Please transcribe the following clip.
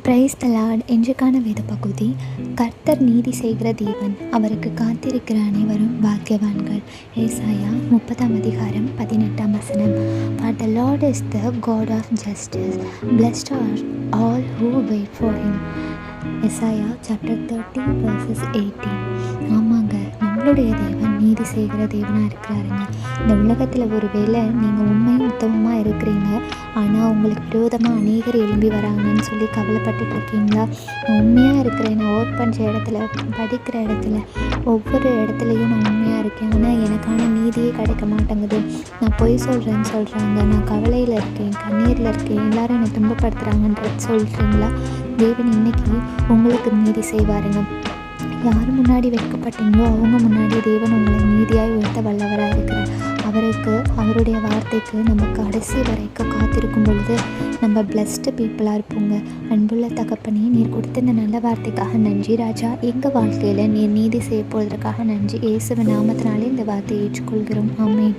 Praise the Lord. இன்றைக்கான வேத பகுதி, கர்த்தர் நீதி செய்கிற தேவன், அவருக்கு காத்திருக்கிற அனைவரும் பாக்கியவான்கள். ஏசாயா 30:18. For the Lord is the God of justice, blessed are all who wait for him. ஏசாயா chapter 30:18. ஆமாங்க, நம்மளுடைய தேவன் நீதி செய்கிற தேவனாக இருக்கிறாருங்க. இந்த உலகத்தில் ஒருவேளை நீங்கள் உண்மையும் உத்தமமாக இருக்கிறீங்க, ஆனால் உங்களுக்கு விரோதமாக அநேகர் எழும்பி வராங்கன்னு சொல்லி கவலைப்பட்டுட்டு இருக்கீங்களா? நான் உண்மையாக இருக்கிறேன், நான் ஒர்க் பண்ணுற இடத்துல, படிக்கிற இடத்துல, ஒவ்வொரு இடத்துலையும் நான் உண்மையாக இருக்கேன், ஆனால் எனக்கான நீதியே கிடைக்க மாட்டேங்குது, நான் பொய் சொல்கிறாங்க, நான் கவலையில் இருக்கேன், கண்ணீரில் இருக்கேன், எல்லாரும் என்னை துன்பப்படுத்துகிறாங்கன்றது சொல்கிறீங்களா? தேவன் இன்னைக்கு உங்களுக்கு நீதி செய்வாருங்க. யார் முன்னாடி வைக்கப்பட்டீங்களோ அவங்க முன்னாடி தேவன் உங்களை நீதியாய் உயர்த்த வல்லவராக இருக்கிறார். அவருடைய வார்த்தைக்கு நம்ம கடைசி வரைக்கும் காத்திருக்கும் பொழுது நம்ம பிளஸ்டு பீப்புளாக இருப்போங்க. அன்புள்ள தகப்பனே, நீர் கொடுத்த இந்த நல்ல வார்த்தைக்காக நன்றி ராஜா. எங்கள் வாழ்க்கையில் நீர் நீதி செய்ய போவதற்காக நன்றி. இயேசுவின் நாமத்தினாலே இந்த வார்த்தையை ஏற்றுக்கொள்கிறோம். ஆமென்.